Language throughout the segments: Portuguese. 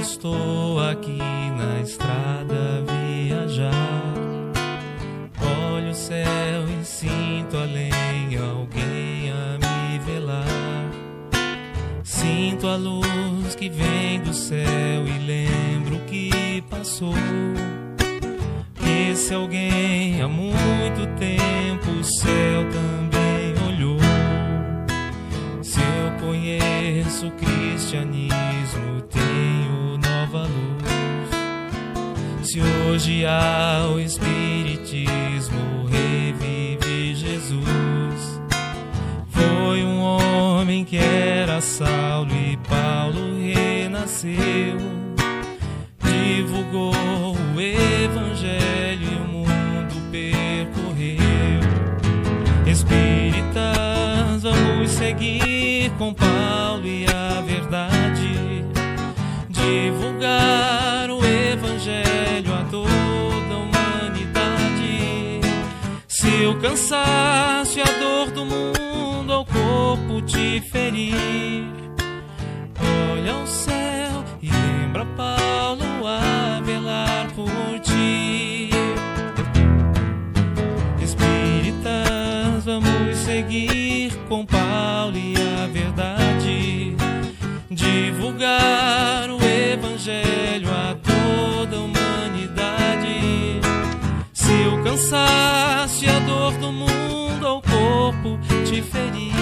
estou aqui na estrada a viajar. Olho o céu e sinto além alguém a me velar. Sinto a luz que vem do céu e lembro que passou. Esse alguém há muito tempo o céu também olhou. Se eu conheço o cristianismo, tenho nova luz. Se hoje há o espiritismo, revive Jesus. Foi um homem que era Saulo e Paulo renasceu. Divulgou o evangelho e o mundo percorreu. Espíritas, vamos seguir com Paulo e a verdade. Divulgar o evangelho a toda a humanidade. Se o cansaço e a dor do mundo ao corpo te ferir, olha ao céu e lembra Paulo a velar por ti. Espíritas, vamos seguir com Paulo e a verdade. Divulgar o evangelho a toda a humanidade. Se o cansaço e a dor do mundo ao corpo te ferir,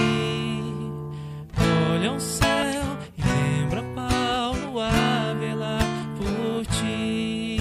olha ao céu e lembra Paulo a velar por ti.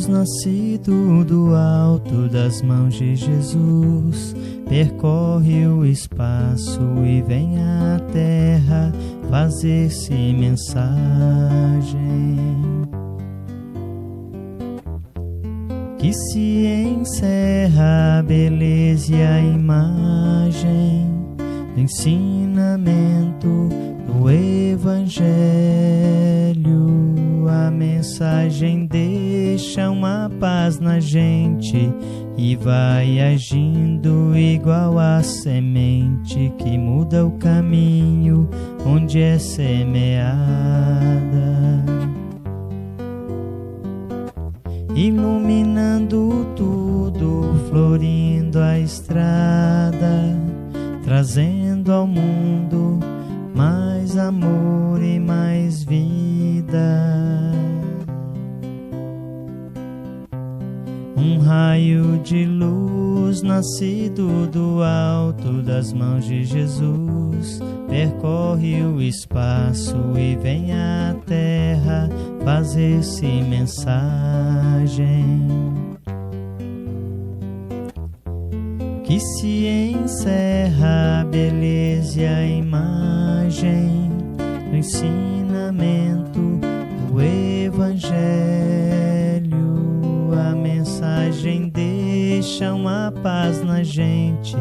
luz nascido do alto das mãos de Jesus, percorre o espaço e vem à terra fazer-se mensagem. Que se encerra a beleza e a imagem do ensinamento do Evangelho. A mensagem deixa uma paz na gente e vai agindo igual a semente que muda o caminho onde é semeada, iluminando tudo, florindo a estrada, trazendo ao mundo mais amor e mais vida. Um raio de luz nascido do alto das mãos de Jesus, percorre o espaço e vem à terra fazer-se mensagem. Que se encerra a beleza e a imagem do ensinamento do Evangelho. A mensagem deixa uma paz na gente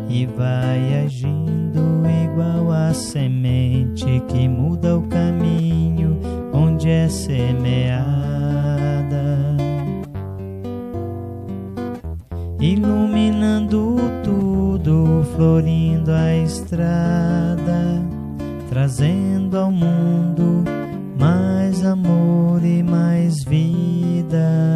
e vai agindo igual a semente que muda o caminho onde é semeada, iluminando tudo, florindo a estrada, trazendo ao mundo mais amor e mais vida.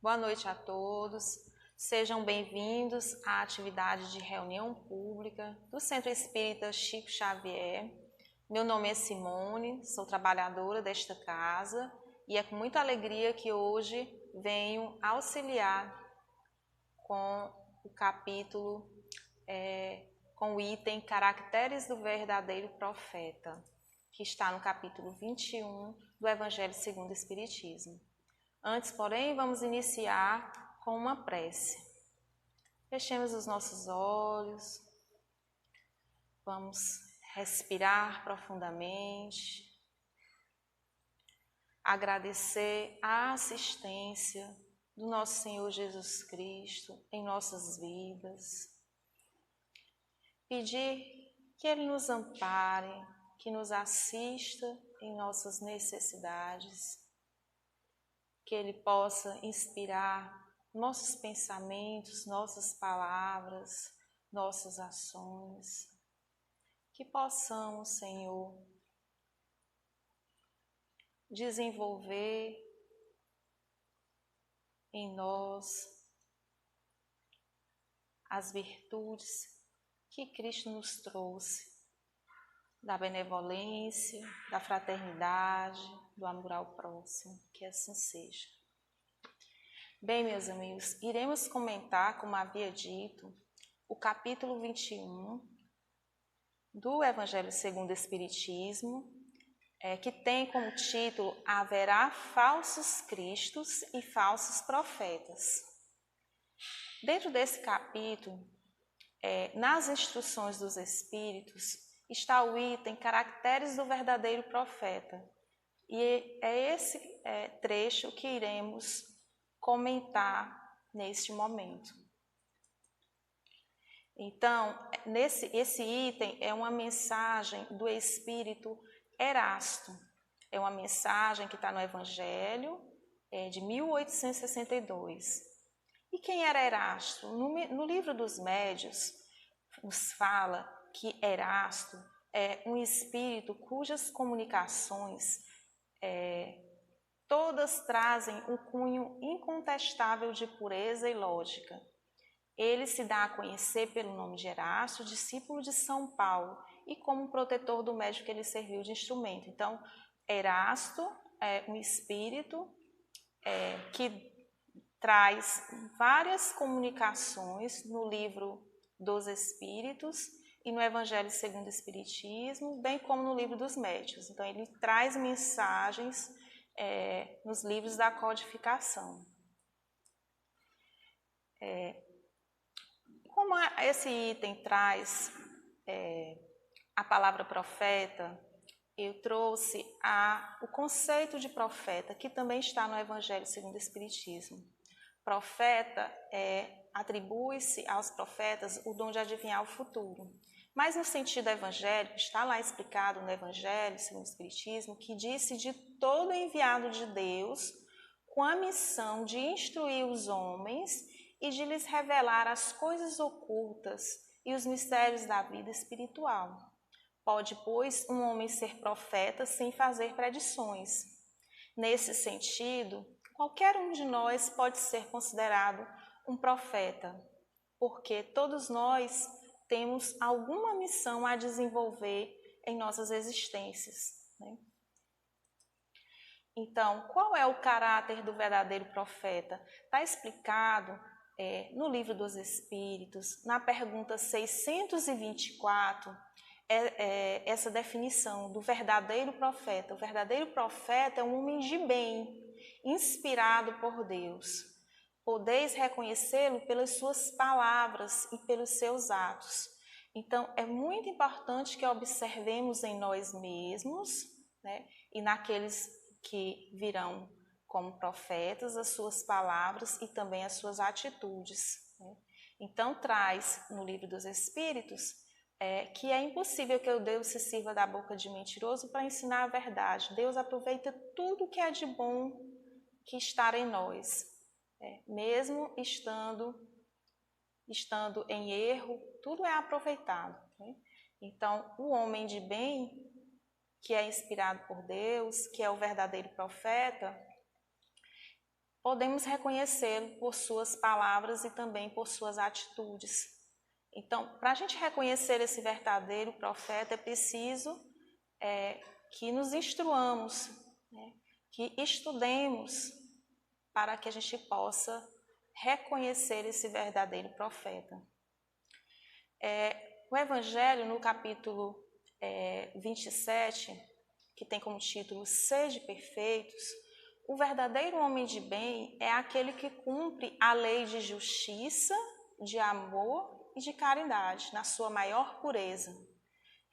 Boa noite a todos, sejam bem-vindos à atividade de reunião pública do Centro Espírita Chico Xavier. Meu nome é Simone, sou trabalhadora desta casa e é com muita alegria que hoje venho auxiliar com o capítulo, com o item Caracteres do Verdadeiro Profeta, que está no capítulo 21 do Evangelho segundo o Espiritismo. Antes, porém, vamos iniciar com uma prece. Fechemos os nossos olhos, vamos respirar profundamente, agradecer a assistência do nosso Senhor Jesus Cristo em nossas vidas, pedir que Ele nos ampare, que nos assista em nossas necessidades, que Ele possa inspirar nossos pensamentos, nossas palavras, nossas ações, que possamos, Senhor, desenvolver em nós as virtudes que Cristo nos trouxe, da benevolência, da fraternidade, do amor ao próximo, que assim seja. Bem, meus amigos, iremos comentar, como havia dito, o capítulo 21 do Evangelho segundo o Espiritismo, que tem como título Haverá falsos cristos e falsos profetas. Dentro desse capítulo, nas instruções dos Espíritos, está o item Caracteres do Verdadeiro Profeta. E é esse trecho que iremos comentar neste momento. Então, esse item é uma mensagem do Espírito Erasto. É uma mensagem que está no Evangelho de 1862. E quem era Erasto? No livro dos Médios, nos fala que Erasto é um espírito cujas comunicações todas trazem um cunho incontestável de pureza e lógica. Ele se dá a conhecer pelo nome de Erasto, discípulo de São Paulo, e como protetor do médium que ele serviu de instrumento. Então, Erasto é um espírito que traz várias comunicações no livro dos Espíritos e no Evangelho segundo o Espiritismo, bem como no livro dos Médiuns. Então, ele traz mensagens nos livros da codificação. Como esse item traz a palavra profeta, eu trouxe o conceito de profeta, que também está no Evangelho segundo o Espiritismo. Profeta atribui-se aos profetas o dom de adivinhar o futuro. Mas no sentido evangélico, está lá explicado no Evangelho segundo o Espiritismo, que disse de todo enviado de Deus com a missão de instruir os homens e de lhes revelar as coisas ocultas e os mistérios da vida espiritual. Pode, pois, um homem ser profeta sem fazer predições. Nesse sentido, qualquer um de nós pode ser considerado um profeta, porque todos nós temos alguma missão a desenvolver em nossas existências, né? Então, qual é o caráter do verdadeiro profeta? Está explicado no Livro dos Espíritos, na pergunta 624, essa definição do verdadeiro profeta. O verdadeiro profeta é um homem de bem, inspirado por Deus. Podeis reconhecê-lo pelas suas palavras e pelos seus atos. Então, é muito importante que observemos em nós mesmos, né, e naqueles que virão como profetas, as suas palavras e também as suas atitudes, né? Então, traz no Livro dos Espíritos que é impossível que o Deus se sirva da boca de mentiroso para ensinar a verdade. Deus aproveita tudo que é de bom que está em nós. Mesmo estando em erro, tudo é aproveitado, né? Então, o homem de bem, que é inspirado por Deus, que é o verdadeiro profeta, podemos reconhecê-lo por suas palavras e também por suas atitudes. Então, para a gente reconhecer esse verdadeiro profeta, é preciso que nos instruamos, né? Que estudemos, para que a gente possa reconhecer esse verdadeiro profeta. O Evangelho, no capítulo 27, que tem como título Sede Perfeitos, o verdadeiro homem de bem é aquele que cumpre a lei de justiça, de amor e de caridade, na sua maior pureza.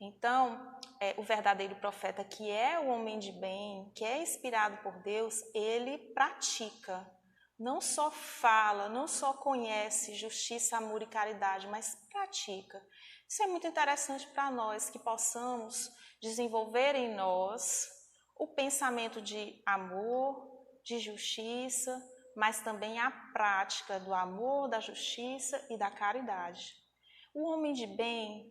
Então, o verdadeiro profeta, que é o homem de bem, que é inspirado por Deus, ele pratica. Não só fala, não só conhece justiça, amor e caridade, mas pratica. Isso é muito interessante para nós, que possamos desenvolver em nós o pensamento de amor, de justiça, mas também a prática do amor, da justiça e da caridade. O homem de bem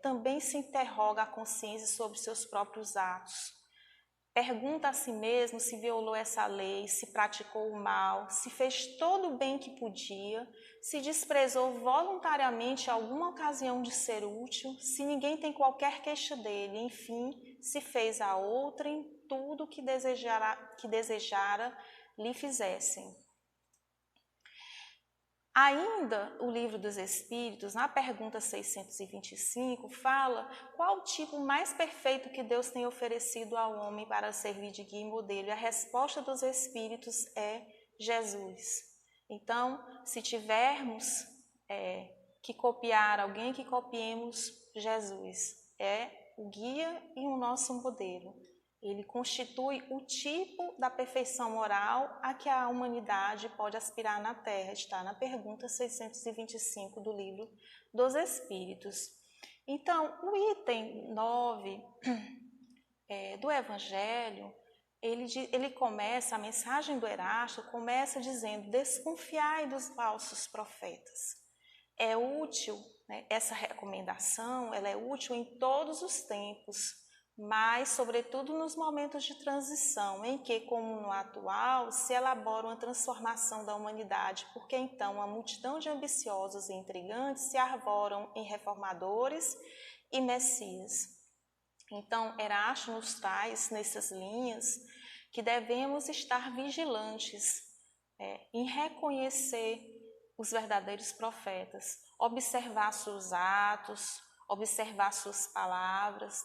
também se interroga a consciência sobre seus próprios atos. Pergunta a si mesmo se violou essa lei, se praticou o mal, se fez todo o bem que podia, se desprezou voluntariamente alguma ocasião de ser útil, se ninguém tem qualquer queixa dele, enfim, se fez a outrem tudo que desejara lhe fizessem. Ainda o Livro dos Espíritos, na pergunta 625, fala qual o tipo mais perfeito que Deus tem oferecido ao homem para servir de guia e modelo. E a resposta dos Espíritos é Jesus. Então, se tivermos que copiar alguém, que copiemos Jesus. É o guia e o nosso modelo. Ele constitui o tipo da perfeição moral a que a humanidade pode aspirar na Terra. Está na pergunta 625 do Livro dos Espíritos. Então, o item 9 do Evangelho, ele começa, a mensagem do Erasto começa dizendo: desconfiai dos falsos profetas. É útil, essa recomendação, ela é útil em todos os tempos, mas, sobretudo, nos momentos de transição, em que, como no atual, se elabora uma transformação da humanidade, porque então uma multidão de ambiciosos e intrigantes se arvoram em reformadores e messias. Então, Erasto nos traz, nessas linhas, que devemos estar vigilantes em reconhecer os verdadeiros profetas, observar seus atos, observar suas palavras,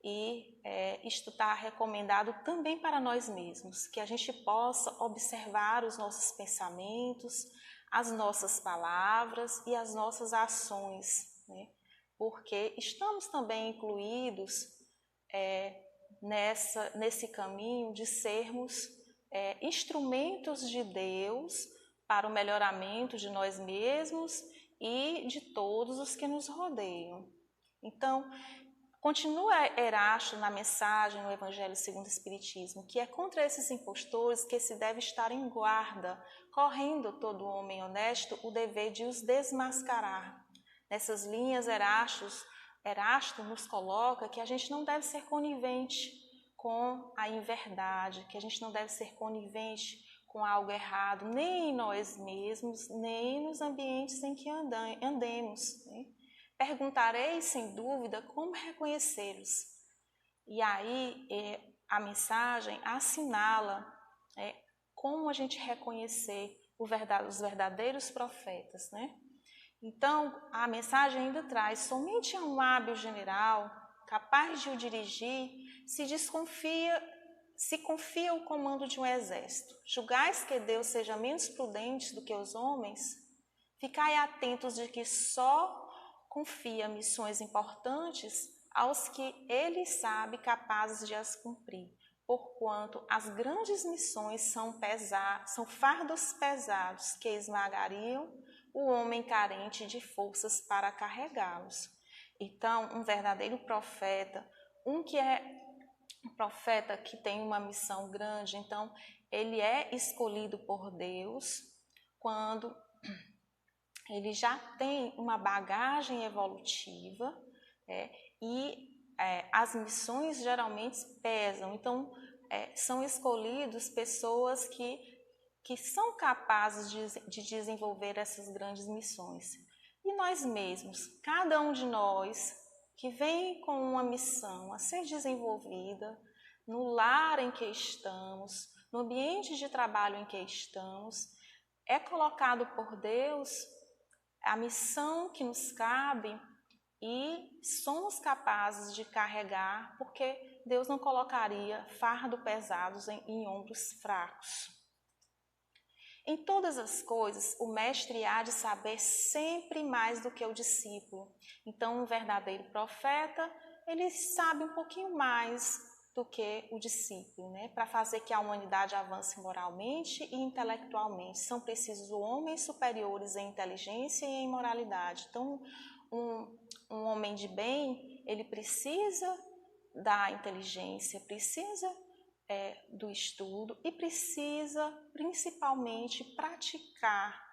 E isto está recomendado também para nós mesmos, que a gente possa observar os nossos pensamentos, as nossas palavras e as nossas ações, porque estamos também incluídos nesse caminho de sermos instrumentos de Deus para o melhoramento de nós mesmos e de todos os que nos rodeiam. Então, continua Erasto na mensagem no Evangelho segundo o Espiritismo, que é contra esses impostores que se deve estar em guarda, correndo todo homem honesto o dever de os desmascarar. Nessas linhas, Erasto nos coloca que a gente não deve ser conivente com a inverdade, que a gente não deve ser conivente com algo errado, nem em nós mesmos, nem nos ambientes em que andemos. Perguntarei, sem dúvida, como reconhecê-los. E aí a mensagem assinala como a gente reconhecer os verdadeiros profetas. Então, a mensagem ainda traz: somente a um hábil general, capaz de o dirigir, se confia o comando de um exército. Julgais que Deus seja menos prudente do que os homens? Ficai atentos de que só confia missões importantes aos que ele sabe capazes de as cumprir, porquanto as grandes missões são fardos pesados que esmagariam o homem carente de forças para carregá-los. Então, um verdadeiro profeta, um profeta que tem uma missão grande, então ele é escolhido por Deus quando ele já tem uma bagagem evolutiva as missões geralmente pesam. Então, são escolhidos pessoas que são capazes de desenvolver essas grandes missões. E nós mesmos, cada um de nós que vem com uma missão a ser desenvolvida no lar em que estamos, no ambiente de trabalho em que estamos, é colocado por Deus a missão que nos cabe e somos capazes de carregar, porque Deus não colocaria fardo pesados em ombros fracos. Em todas as coisas, o mestre há de saber sempre mais do que o discípulo. Então, um verdadeiro profeta, ele sabe um pouquinho mais do que o discípulo, né? Para fazer que a humanidade avance moralmente e intelectualmente. São precisos homens superiores em inteligência e em moralidade. Então, um homem de bem, ele precisa da inteligência, precisa do estudo e precisa principalmente praticar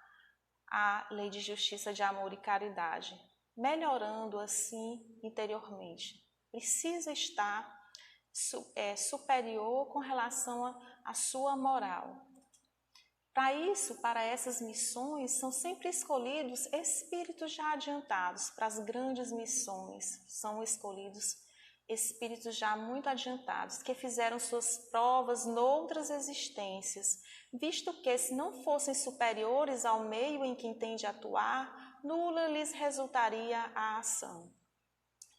a lei de justiça, de amor e caridade, melhorando assim interiormente. Precisa estar superior com relação à sua moral. Para isso, para essas missões, são sempre escolhidos espíritos já adiantados. Para as grandes missões, são escolhidos espíritos já muito adiantados, que fizeram suas provas noutras existências, visto que, se não fossem superiores ao meio em que entende atuar, nula lhes resultaria a ação.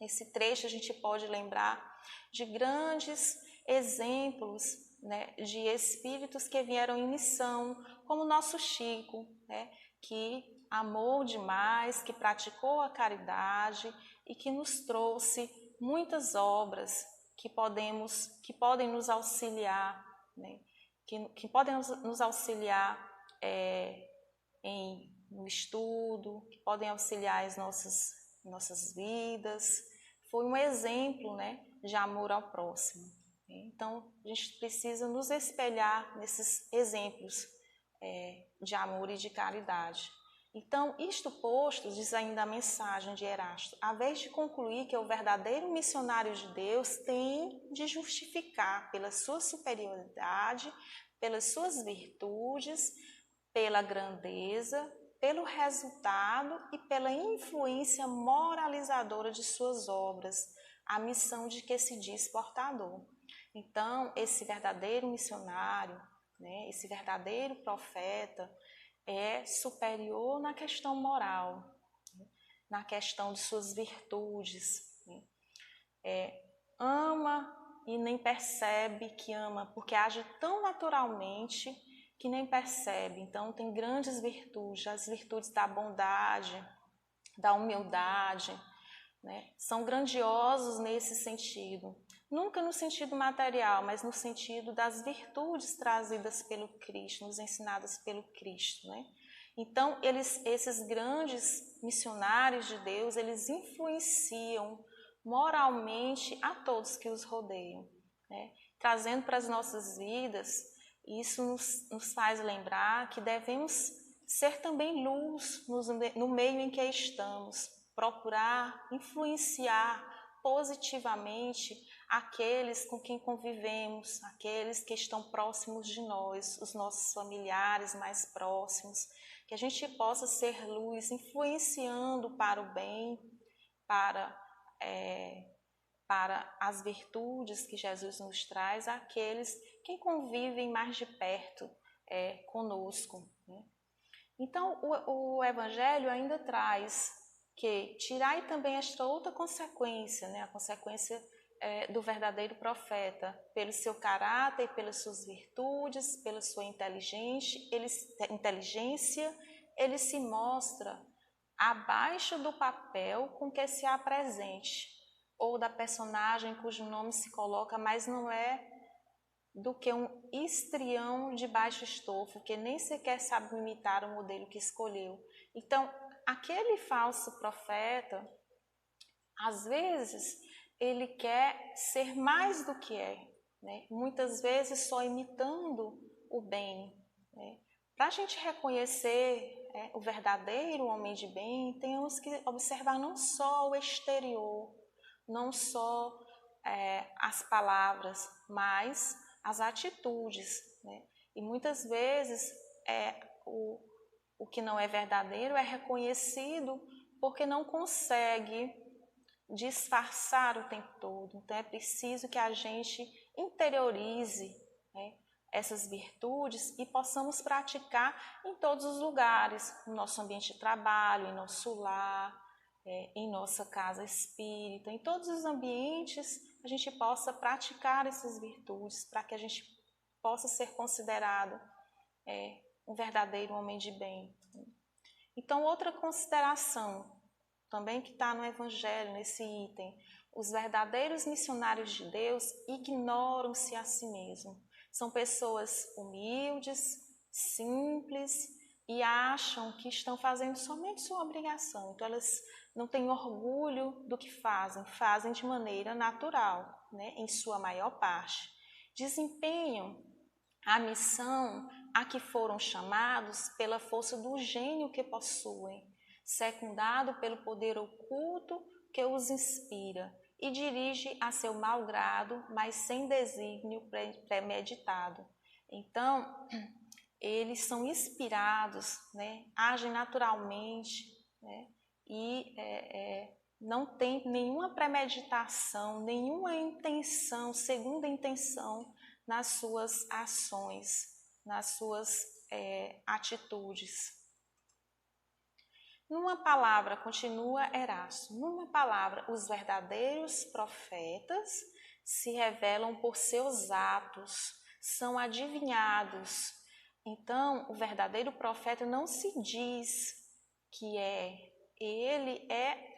Nesse trecho a gente pode lembrar de grandes exemplos, né, de espíritos que vieram em missão, como o nosso Chico, né, que amou demais, que praticou a caridade e que nos trouxe muitas obras que podem nos auxiliar, né, que podem nos auxiliar no estudo, que podem auxiliar as nossas vidas. Foi um exemplo, né, de amor ao próximo. Então, a gente precisa nos espelhar nesses exemplos de amor e de caridade. Então, isto posto, diz ainda a mensagem de Erasto, a vez de concluir que o verdadeiro missionário de Deus tem de justificar pela sua superioridade, pelas suas virtudes, pela grandeza, pelo resultado e pela influência moralizadora de suas obras, a missão de que se diz portador. Então, esse verdadeiro missionário, né, esse verdadeiro profeta, é superior na questão moral, na questão de suas virtudes. Ama e nem percebe que ama, porque age tão naturalmente que nem percebe. Então, tem grandes virtudes, as virtudes da bondade, da humildade, né? São grandiosos nesse sentido. Nunca no sentido material, mas no sentido das virtudes trazidas pelo Cristo, nos ensinadas pelo Cristo, né? Então, esses grandes missionários de Deus, eles influenciam moralmente a todos que os rodeiam, né? Trazendo para as nossas vidas, isso nos faz lembrar que devemos ser também luz no meio em que estamos, procurar influenciar positivamente aqueles com quem convivemos, aqueles que estão próximos de nós, os nossos familiares mais próximos, que a gente possa ser luz, influenciando para o bem, para as virtudes que Jesus nos traz, àqueles que convivem mais de perto conosco, né? Então, o Evangelho ainda traz que tirai também esta outra consequência, né? A consequência do verdadeiro profeta, pelo seu caráter, pelas suas virtudes, pela sua inteligência, ele se mostra abaixo do papel com que se apresente, ou da personagem cujo nome se coloca, mas não é do que um histrião de baixo estofo, que nem sequer sabe imitar o modelo que escolheu. Então, aquele falso profeta, às vezes, ele quer ser mais do que é, né? Muitas vezes só imitando o bem, né? Para a gente reconhecer o verdadeiro homem de bem, temos que observar não só o exterior, não só as palavras, mas as atitudes, né? E muitas vezes o que não é verdadeiro é reconhecido porque não consegue disfarçar o tempo todo. Então é preciso que a gente interiorize, né, essas virtudes e possamos praticar em todos os lugares, no nosso ambiente de trabalho, em nosso lar, em nossa casa espírita, em todos os ambientes, a gente possa praticar essas virtudes para que a gente possa ser considerado um verdadeiro homem de bem. Então, outra consideração também que está no Evangelho, nesse item, os verdadeiros missionários de Deus ignoram-se a si mesmos. São pessoas humildes, simples e acham que estão fazendo somente sua obrigação. Então, elas não têm orgulho do que fazem de maneira natural, né, em sua maior parte. Desempenham a missão a que foram chamados pela força do gênio que possuem, secundado pelo poder oculto que os inspira e dirige a seu mau grado, mas sem desígnio premeditado. Então, eles são inspirados, né, agem naturalmente, né, e não tem nenhuma premeditação, nenhuma intenção, segunda intenção nas suas ações, nas suas atitudes. Numa palavra, continua Erasto, numa palavra, os verdadeiros profetas se revelam por seus atos, são adivinhados. Então, o verdadeiro profeta não se diz que ele é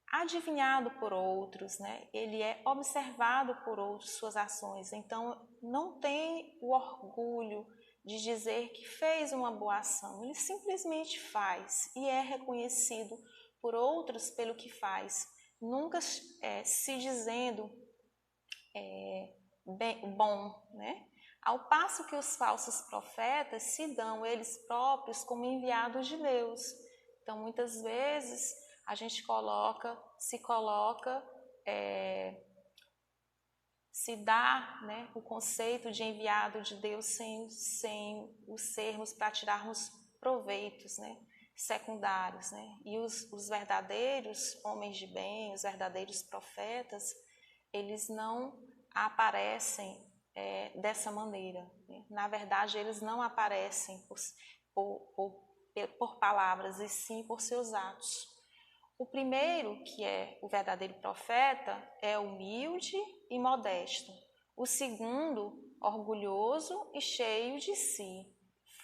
adivinhado por outros, né? Ele é observado por outros, suas ações. Então, não tem o orgulho de dizer que fez uma boa ação. Ele simplesmente faz e é reconhecido por outros pelo que faz. Nunca se dizendo bom, né? Ao passo que os falsos profetas se dão eles próprios como enviados de Deus. Então, muitas vezes, a gente se dá, né, o conceito de enviado de Deus sem os sermos para tirarmos proveitos, né, secundários, né? E os verdadeiros homens de bem, os verdadeiros profetas, eles não aparecem dessa maneira, né? Na verdade, eles não aparecem por palavras, e sim por seus atos. O primeiro, que é o verdadeiro profeta, é humilde e modesto. O segundo, orgulhoso e cheio de si.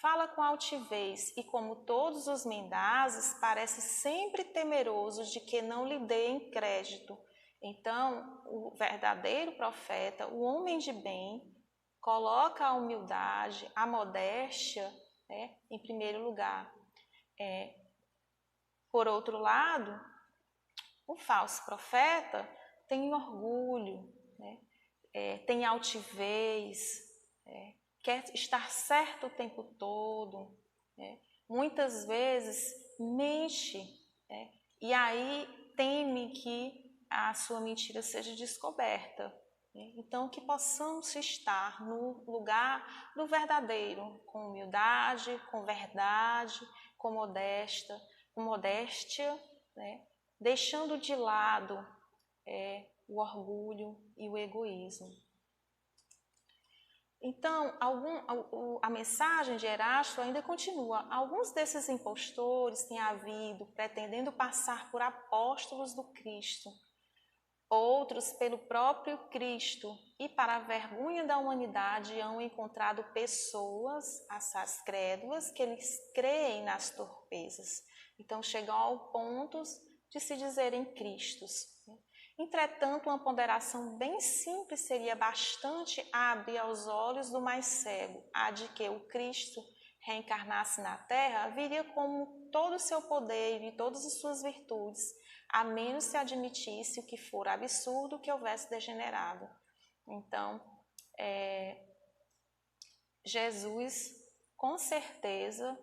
Fala com altivez e, como todos os mendazes, parece sempre temeroso de que não lhe deem crédito. Então, o verdadeiro profeta, o homem de bem, coloca a humildade, a modéstia, né, em primeiro lugar. Por outro lado, o falso profeta tem orgulho, né? Tem altivez, quer estar certo o tempo todo, né? Muitas vezes mente, né? E aí teme que a sua mentira seja descoberta, né? Então, que possamos estar no lugar do verdadeiro, com humildade, com verdade, com modéstia, né? Deixando de lado o orgulho e o egoísmo. Então, a mensagem de Erasto ainda continua. Alguns desses impostores têm havido, pretendendo passar por apóstolos do Cristo, outros pelo próprio Cristo, e para a vergonha da humanidade hão encontrado pessoas, assaz crédulas, que eles creem nas torpezas. Então, chegam ao ponto de se dizerem Cristos. Entretanto, uma ponderação bem simples seria bastante a abrir aos olhos do mais cego, a de que o Cristo reencarnasse na Terra, viria com todo o seu poder e todas as suas virtudes, a menos se admitisse o que for absurdo que houvesse degenerado. Então, Jesus, com certeza,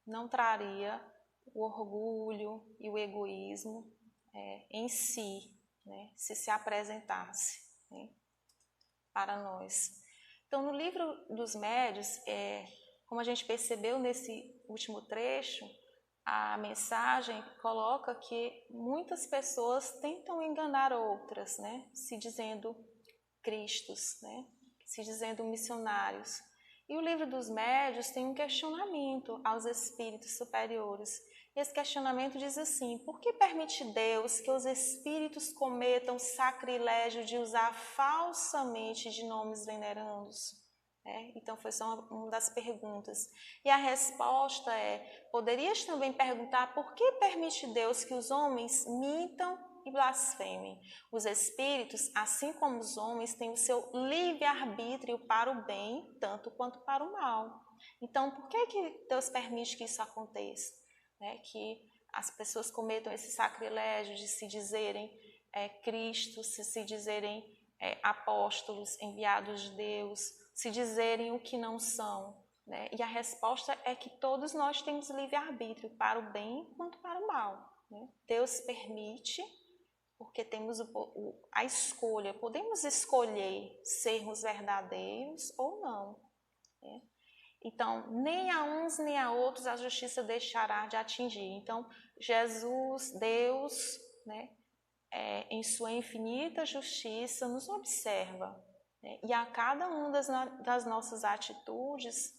não traria o orgulho e o egoísmo em si, né, se apresentasse, né, para nós. Então, no livro dos Médiuns, como a gente percebeu nesse último trecho, a mensagem coloca que muitas pessoas tentam enganar outras, né, se dizendo Cristos, né, se dizendo missionários. E o livro dos médiuns tem um questionamento aos espíritos superiores. Esse questionamento diz assim: por que permite Deus que os espíritos cometam sacrilégio de usar falsamente de nomes venerandos? Então foi só uma das perguntas. E a resposta é: poderias também perguntar por que permite Deus que os homens mintam e blasfemem? Os espíritos, assim como os homens, têm o seu livre-arbítrio para o bem, tanto quanto para o mal. Então, por que Deus permite que isso aconteça? Que as pessoas cometam esse sacrilégio de se dizerem Cristo, se dizerem apóstolos, enviados de Deus, se dizerem o que não são. E a resposta é que todos nós temos livre-arbítrio para o bem quanto para o mal. Deus permite, porque temos a escolha, podemos escolher sermos verdadeiros ou não. Então, nem a uns nem a outros a justiça deixará de atingir. Então, Jesus, Deus, em sua infinita justiça, nos observa. E a cada uma das nossas atitudes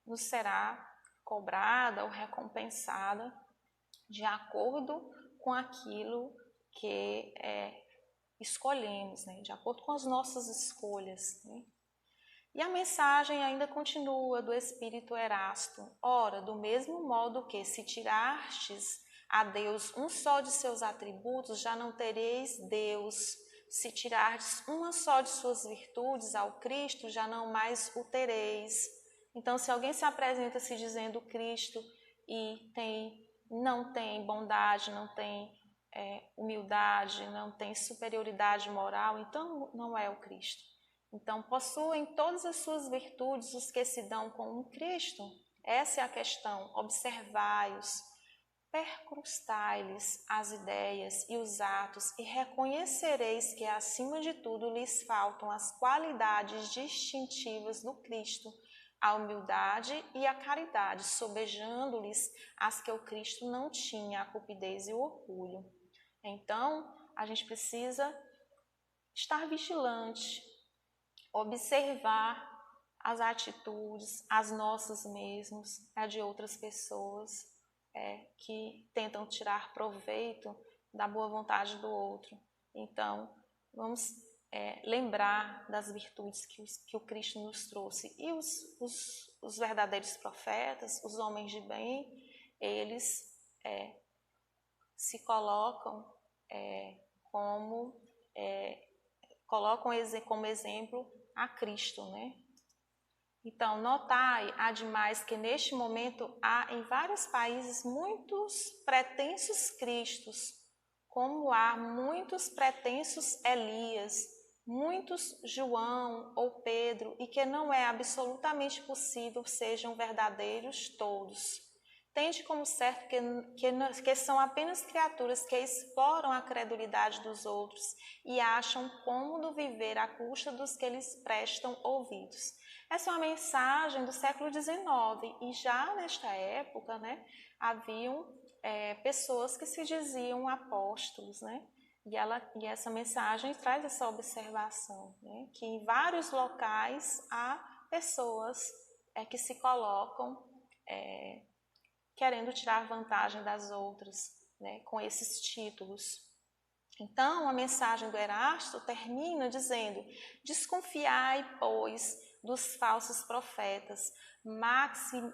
nos será cobrada ou recompensada de acordo com aquilo que escolhemos, de acordo com as nossas escolhas. E a mensagem ainda continua do Espírito Erasto. Ora, do mesmo modo que se tirastes a Deus um só de seus atributos, já não tereis Deus. Se tirardes uma só de suas virtudes ao Cristo, já não mais o tereis. Então, se alguém se apresenta se dizendo Cristo e não tem bondade, não tem humildade, não tem superioridade moral, então não é o Cristo. Então, possuem todas as suas virtudes os que se dão com o Cristo? Essa é a questão. Observai-os, percrustai-lhes as ideias e os atos e reconhecereis que, acima de tudo, lhes faltam as qualidades distintivas do Cristo, a humildade e a caridade, sobejando-lhes as que o Cristo não tinha, a cupidez e o orgulho. Então, a gente precisa estar vigilante, observar as atitudes, as nossas mesmas, a de outras pessoas que tentam tirar proveito da boa vontade do outro. Então, vamos lembrar das virtudes que o Cristo nos trouxe. E os verdadeiros profetas, os homens de bem, eles se colocam colocam como exemplo a Cristo, Então, notai, ademais, que neste momento há em vários países muitos pretensos cristos, como há muitos pretensos Elias, muitos João ou Pedro, e que não é absolutamente possível sejam verdadeiros todos. Tende como certo que são apenas criaturas que exploram a credulidade dos outros e acham cômodo viver à custa dos que lhes prestam ouvidos. Essa é uma mensagem do século XIX e já nesta época, haviam pessoas que se diziam apóstolos, E essa mensagem traz essa observação, que em vários locais há pessoas que se colocam querendo tirar vantagem das outras, com esses títulos. Então, a mensagem do Erasto termina dizendo: desconfiai, pois, dos falsos profetas, maxime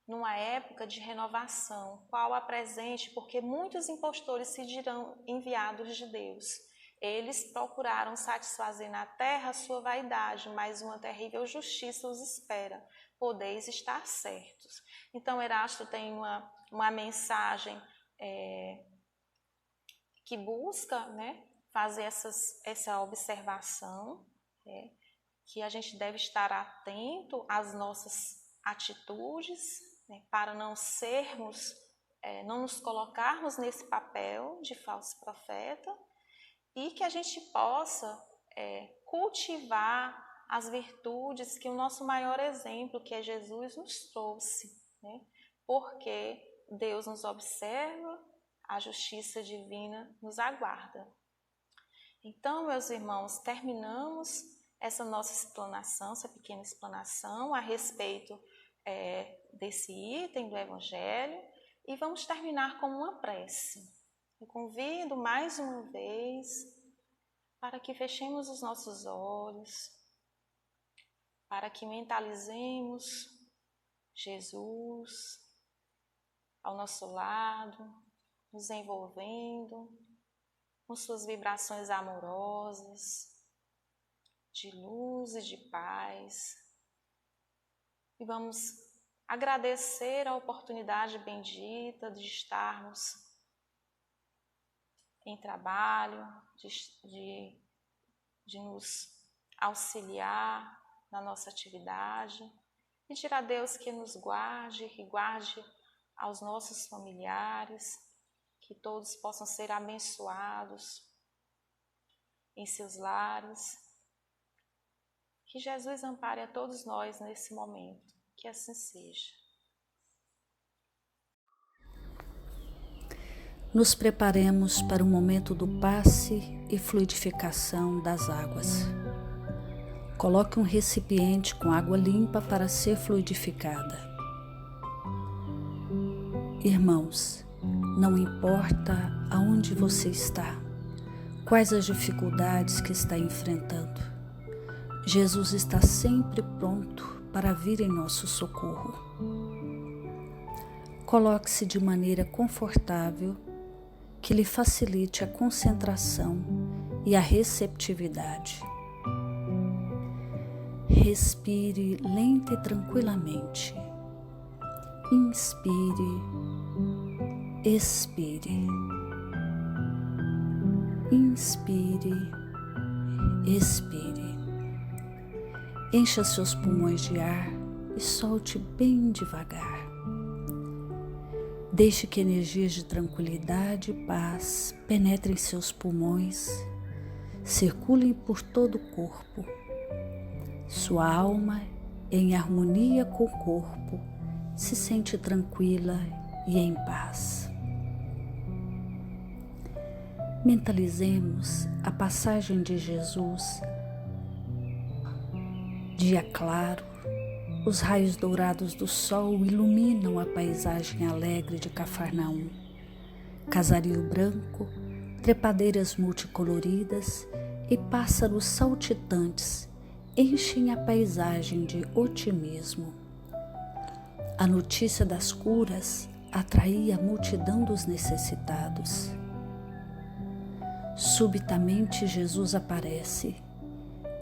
numa época de renovação, qual a presente, porque muitos impostores se dirão enviados de Deus. Eles procuraram satisfazer na terra a sua vaidade, mas uma terrível justiça os espera. Podeis estar certos. Então, Erasto tem uma mensagem que busca fazer essa observação, que a gente deve estar atento às nossas atitudes, para não nos colocarmos nesse papel de falso profeta, e que a gente possa cultivar as virtudes que o nosso maior exemplo, que é Jesus, nos trouxe, porque Deus nos observa, a justiça divina nos aguarda. Então, meus irmãos, terminamos essa nossa explanação, essa pequena explanação a respeito desse item do Evangelho e vamos terminar com uma prece. Eu convido mais uma vez para que fechemos os nossos olhos, para que mentalizemos Jesus ao nosso lado, nos envolvendo com suas vibrações amorosas, de luz e de paz. E vamos agradecer a oportunidade bendita de estarmos em trabalho, de nos auxiliar na nossa atividade. Pedir a Deus que nos guarde, que guarde aos nossos familiares, que todos possam ser abençoados em seus lares. Que Jesus ampare a todos nós nesse momento, que assim seja. Nos preparemos para o momento do passe e fluidificação das águas. Coloque um recipiente com água limpa para ser fluidificada. Irmãos, não importa aonde você está, quais as dificuldades que está enfrentando, Jesus está sempre pronto para vir em nosso socorro. Coloque-se de maneira confortável, que lhe facilite a concentração e a receptividade. Respire lenta e tranquilamente. Inspire, expire. Inspire, expire. Encha seus pulmões de ar e solte bem devagar. Deixe que energias de tranquilidade e paz penetrem seus pulmões, circulem por todo o corpo. Sua alma, em harmonia com o corpo, se sente tranquila e em paz. Mentalizemos a passagem de Jesus. Dia claro, os raios dourados do sol iluminam a paisagem alegre de Cafarnaum. Casario branco, trepadeiras multicoloridas e pássaros saltitantes enchem a paisagem de otimismo. A notícia das curas atraía a multidão dos necessitados. Subitamente Jesus aparece,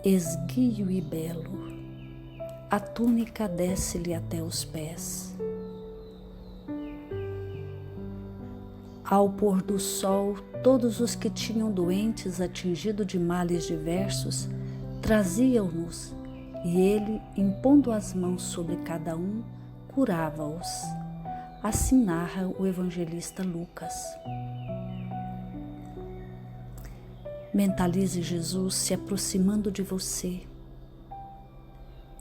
esguio e belo. A túnica desce-lhe até os pés. Ao pôr do sol, todos os que tinham doentes atingidos de males diversos traziam-nos, e ele, impondo as mãos sobre cada um, curava-os. Assim narra o evangelista Lucas. Mentalize Jesus se aproximando de você.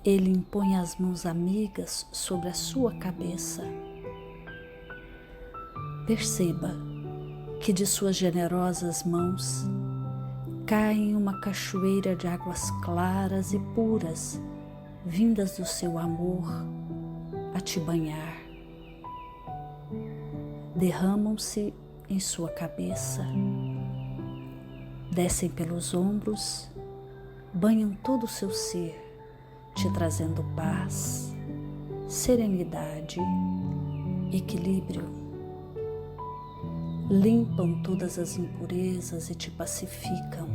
Ele impõe as mãos amigas sobre a sua cabeça. Perceba que de suas generosas mãos cai uma cachoeira de águas claras e puras, vindas do seu amor a te banhar. Derramam-se em sua cabeça, descem pelos ombros, banham todo o seu ser, te trazendo paz, serenidade, equilíbrio. Limpam todas as impurezas e te pacificam.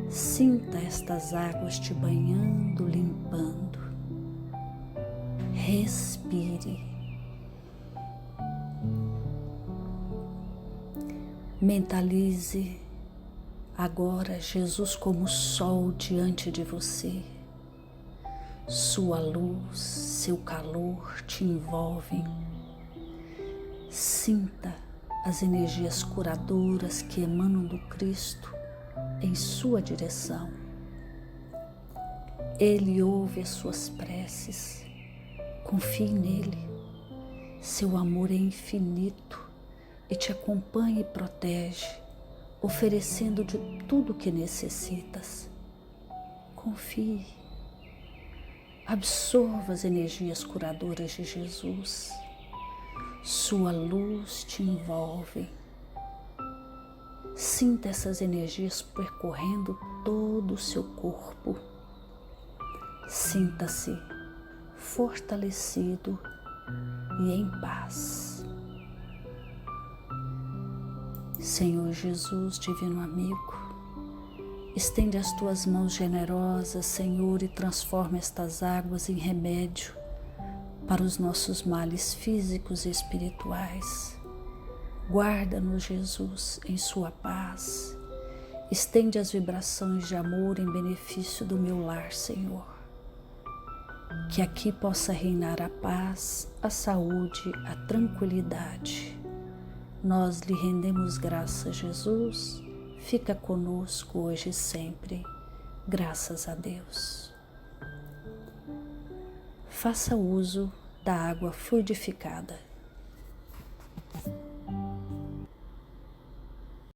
Sinta estas águas te banhando, limpando. Respire. Mentalize agora Jesus como sol diante de você. Sua luz, seu calor te envolvem. Sinta as energias curadoras que emanam do Cristo em sua direção. Ele ouve as suas preces. Confie nele. Seu amor é infinito e te acompanha e protege, oferecendo de tudo o que necessitas. Confie. Absorva as energias curadoras de Jesus. Sua luz te envolve. Sinta essas energias percorrendo todo o seu corpo. Sinta-se fortalecido e em paz. Senhor Jesus, divino amigo, estende as tuas mãos generosas, Senhor, e transforma estas águas em remédio para os nossos males físicos e espirituais. Guarda-nos, Jesus, em sua paz. Estende as vibrações de amor em benefício do meu lar, Senhor. Que aqui possa reinar a paz, a saúde, a tranquilidade. Nós lhe rendemos graças, Jesus. Fica conosco hoje e sempre. Graças a Deus. Faça uso da água fluidificada.